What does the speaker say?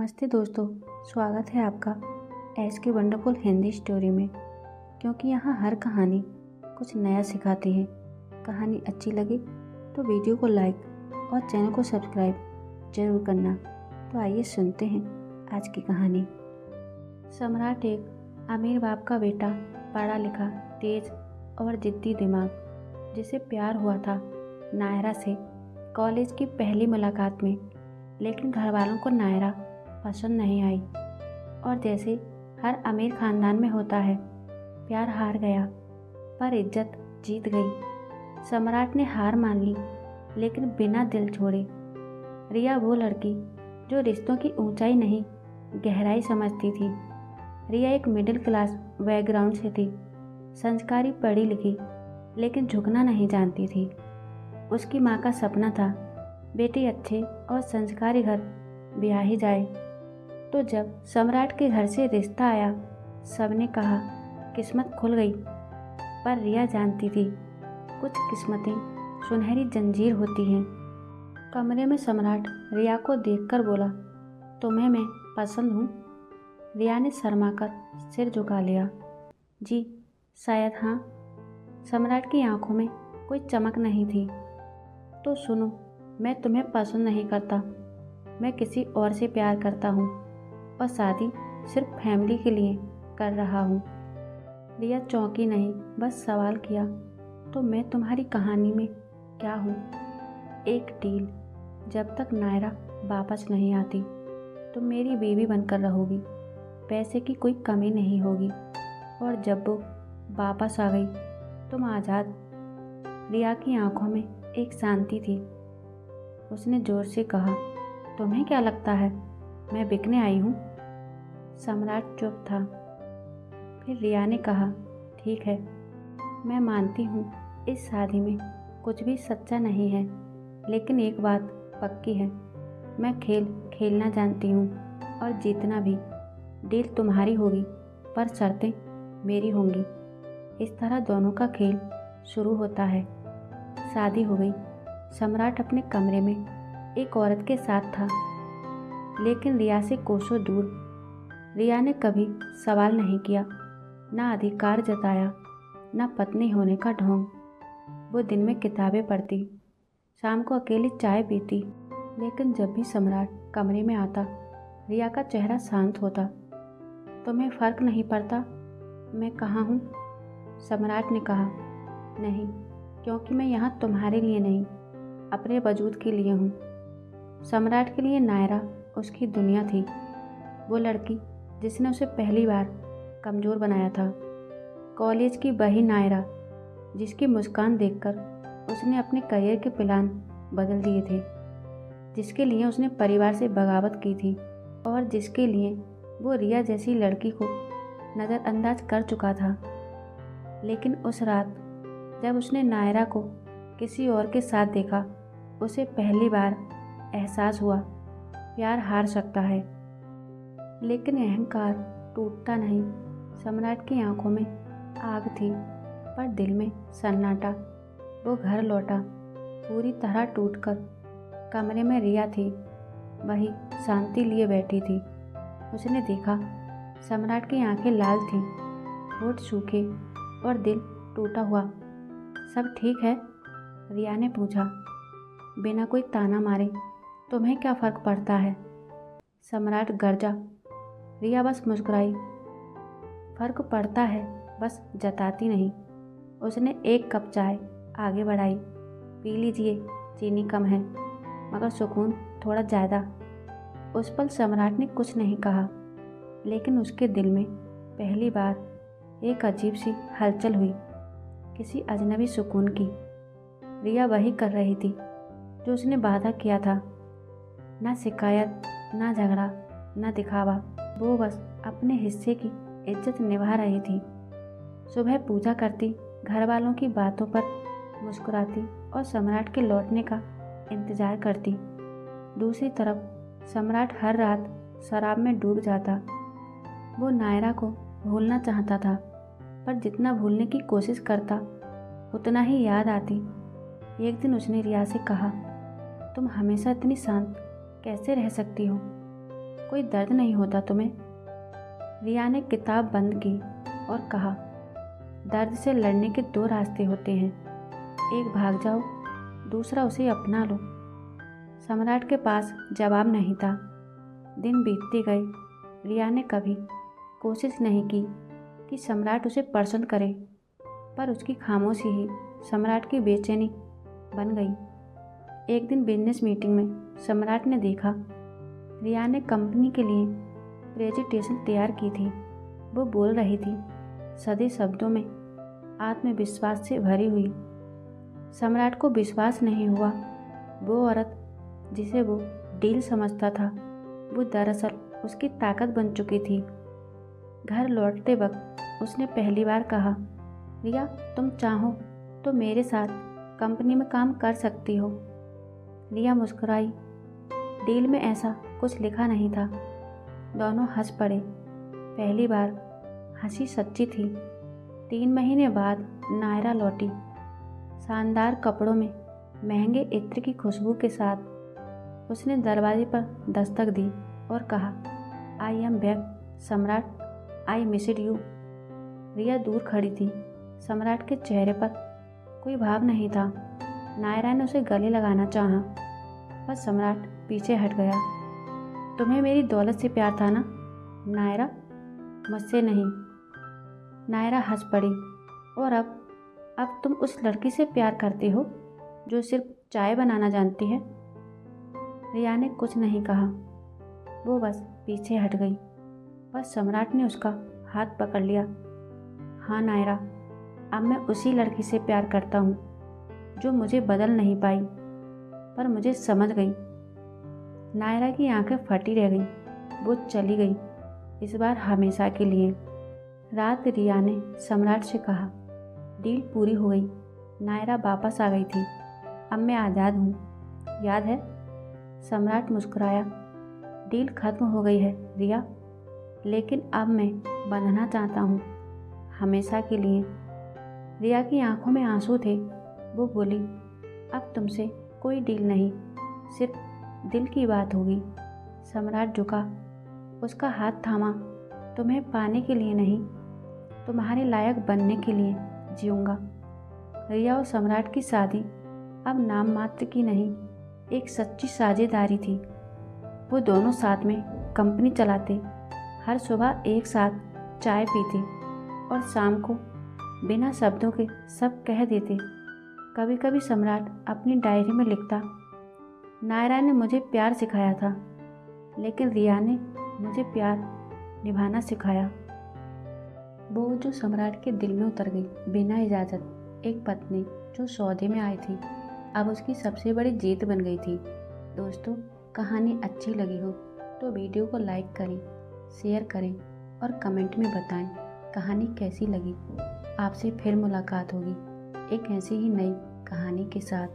नमस्ते दोस्तों, स्वागत है आपका एस के वंडरफुल हिंदी स्टोरी में। क्योंकि यहाँ हर कहानी कुछ नया सिखाती है। कहानी अच्छी लगे तो वीडियो को लाइक और चैनल को सब्सक्राइब जरूर करना। तो आइए सुनते हैं आज की कहानी। सम्राट एक अमीर बाप का बेटा, पढ़ा लिखा, तेज और जिद्दी दिमाग, जिसे प्यार हुआ था नायरा से कॉलेज की पहली मुलाकात में। लेकिन घर वालों को नायरा पसंद नहीं आई और जैसे हर अमीर खानदान में होता है, प्यार हार गया पर इज्जत जीत गई। सम्राट ने हार मान ली, लेकिन बिना दिल छोड़े। रिया वो लड़की जो रिश्तों की ऊंचाई नहीं गहराई समझती थी। रिया एक मिडिल क्लास बैकग्राउंड से थी, संस्कारी, पढ़ी लिखी, लेकिन झुकना नहीं जानती थी। उसकी माँ का सपना था बेटी अच्छे और संस्कारी घर ब्याही जाए। तो जब सम्राट के घर से रिश्ता आया, सबने कहा किस्मत खुल गई। पर रिया जानती थी कुछ किस्मतें सुनहरी जंजीर होती हैं। कमरे में सम्राट रिया को देखकर बोला, तुम्हें मैं पसंद हूँ? रिया ने शर्माकर सिर झुका लिया। जी शायद हाँ। सम्राट की आंखों में कोई चमक नहीं थी। तो सुनो, मैं तुम्हें पसंद नहीं करता। मैं किसी और से प्यार करता हूँ और शादी सिर्फ फैमिली के लिए कर रहा हूँ। रिया चौंकी नहीं, बस सवाल किया, तो मैं तुम्हारी कहानी में क्या हूँ? एक डील, जब तक नायरा वापस नहीं आती तो मेरी बीवी बनकर रहोगी। पैसे की कोई कमी नहीं होगी और जब वो वापस आ गई तुम आज़ाद। रिया की आंखों में एक शांति थी। उसने जोर से कहा, तुम्हें क्या लगता है मैं बिकने आई हूँ? सम्राट चुप था। फिर रिया ने कहा, ठीक है, मैं मानती हूँ इस शादी में कुछ भी सच्चा नहीं है, लेकिन एक बात पक्की है, मैं खेल खेलना जानती हूँ और जीतना भी। डील तुम्हारी होगी पर शर्तें मेरी होंगी। इस तरह दोनों का खेल शुरू होता है। शादी हो गई। सम्राट अपने कमरे में एक औरत के साथ था, लेकिन रिया से कोसों दूर। रिया ने कभी सवाल नहीं किया, ना अधिकार जताया, ना पत्नी होने का ढोंग। वो दिन में किताबें पढ़ती, शाम को अकेली चाय पीती, लेकिन जब भी सम्राट कमरे में आता, रिया का चेहरा शांत होता। तुम्हें फर्क नहीं पड़ता मैं कहाँ हूँ? सम्राट ने कहा, नहीं, क्योंकि मैं यहाँ तुम्हारे लिए नहीं, अपने वजूद के लिए हूँ। सम्राट के लिए नायरा उसकी दुनिया थी, वो लड़की जिसने उसे पहली बार कमज़ोर बनाया था। कॉलेज की वही नायरा जिसकी मुस्कान देखकर उसने अपने करियर के प्लान बदल दिए थे, जिसके लिए उसने परिवार से बगावत की थी और जिसके लिए वो रिया जैसी लड़की को नज़रअंदाज कर चुका था। लेकिन उस रात जब उसने नायरा को किसी और के साथ देखा, उसे पहली बार एहसास हुआ प्यार हार सकता है, लेकिन अहंकार टूटता नहीं। सम्राट की आंखों में आग थी पर दिल में सन्नाटा। वो घर लौटा, पूरी तरह टूटकर। कमरे में रिया थी, वही शांति लिए बैठी थी। उसने देखा सम्राट की आंखें लाल थीं, होठ सूखे और दिल टूटा हुआ। सब ठीक है? रिया ने पूछा, बिना कोई ताना मारे। तुम्हें क्या फ़र्क पड़ता है? सम्राट गरजा। रिया बस मुस्कुराई। फ़र्क पड़ता है, बस जताती नहीं। उसने एक कप चाय आगे बढ़ाई। पी लीजिए, चीनी कम है, मगर सुकून थोड़ा ज़्यादा। उस पल सम्राट ने कुछ नहीं कहा, लेकिन उसके दिल में पहली बार एक अजीब सी हलचल हुई, किसी अजनबी सुकून की। रिया वही कर रही थी जो उसने वादा किया था, ना शिकायत, ना झगड़ा, ना दिखावा। वो बस अपने हिस्से की इज्जत निभा रही थी। सुबह पूजा करती, घर वालों की बातों पर मुस्कुराती और सम्राट के लौटने का इंतज़ार करती। दूसरी तरफ सम्राट हर रात शराब में डूब जाता। वो नायरा को भूलना चाहता था, पर जितना भूलने की कोशिश करता उतना ही याद आती। एक दिन उसने रिया से कहा, तुम हमेशा इतनी शांत कैसे रह सकती हो? कोई दर्द नहीं होता तुम्हें? रिया ने किताब बंद की और कहा, दर्द से लड़ने के दो रास्ते होते हैं, एक भाग जाओ, दूसरा उसे अपना लो। सम्राट के पास जवाब नहीं था। दिन बीतते गए। रिया ने कभी कोशिश नहीं की कि सम्राट उसे पसंद करे, पर उसकी खामोशी ही सम्राट की बेचैनी बन गई। एक दिन बिजनेस मीटिंग में सम्राट ने देखा रिया ने कंपनी के लिए प्रेजेंटेशन तैयार की थी। वो बोल रही थी, सधे शब्दों में, आत्मविश्वास से भरी हुई। सम्राट को विश्वास नहीं हुआ। वो औरत जिसे वो डील समझता था, वो दरअसल उसकी ताकत बन चुकी थी। घर लौटते वक्त उसने पहली बार कहा, रिया, तुम चाहो तो मेरे साथ कंपनी में काम कर सकती हो। रिया मुस्कुराई। डील में ऐसा कुछ लिखा नहीं था। दोनों हंस पड़े। पहली बार हंसी सच्ची थी। 3 महीने बाद नायरा लौटी, शानदार कपड़ों में, महंगे इत्र की खुशबू के साथ। उसने दरवाजे पर दस्तक दी और कहा, आई एम बैक सम्राट, आई मिस्ड यू। रिया दूर खड़ी थी। सम्राट के चेहरे पर कोई भाव नहीं था। नायरा ने उसे गले लगाना चाहा, पर सम्राट पीछे हट गया। तुम्हें मेरी दौलत से प्यार था ना नायरा, मुझसे नहीं। नायरा हंस पड़ी। और अब तुम उस लड़की से प्यार करते हो जो सिर्फ चाय बनाना जानती है? रिया ने कुछ नहीं कहा। वो बस पीछे हट गई। पर सम्राट ने उसका हाथ पकड़ लिया। हाँ नायरा, अब मैं उसी लड़की से प्यार करता हूँ जो मुझे बदल नहीं पाई, पर मुझे समझ गई। नायरा की आंखें फटी रह गईं। वो चली गई, इस बार हमेशा के लिए। रात रिया ने सम्राट से कहा, डील पूरी हो गई, नायरा वापस आ गई थी, अब मैं आज़ाद हूँ, याद है? सम्राट मुस्कुराया। डील खत्म हो गई है रिया, लेकिन अब मैं बंधना चाहता हूँ, हमेशा के लिए। रिया की आंखों में आंसू थे। वो बोली, अब तुमसे कोई डील नहीं, सिर्फ दिल की बात होगी। सम्राट झुका, उसका हाथ थामा। तुम्हें पाने के लिए नहीं, तुम्हारे लायक बनने के लिए जीऊँगा। रिया और सम्राट की शादी अब नाम मात्र की नहीं, एक सच्ची साझेदारी थी। वो दोनों साथ में कंपनी चलाते, हर सुबह एक साथ चाय पीते और शाम को बिना शब्दों के सब कह देते। कभी कभी सम्राट अपनी डायरी में लिखता, नायरा ने मुझे प्यार सिखाया था, लेकिन रिया ने मुझे प्यार निभाना सिखाया। वो जो सम्राट के दिल में उतर गई बिना इजाज़त, एक पत्नी जो सौदे में आई थी, अब उसकी सबसे बड़ी जीत बन गई थी। दोस्तों, कहानी अच्छी लगी हो तो वीडियो को लाइक करें, शेयर करें और कमेंट में बताएं कहानी कैसी लगी। आपसे फिर मुलाकात होगी एक ऐसी ही नई कहानी के साथ।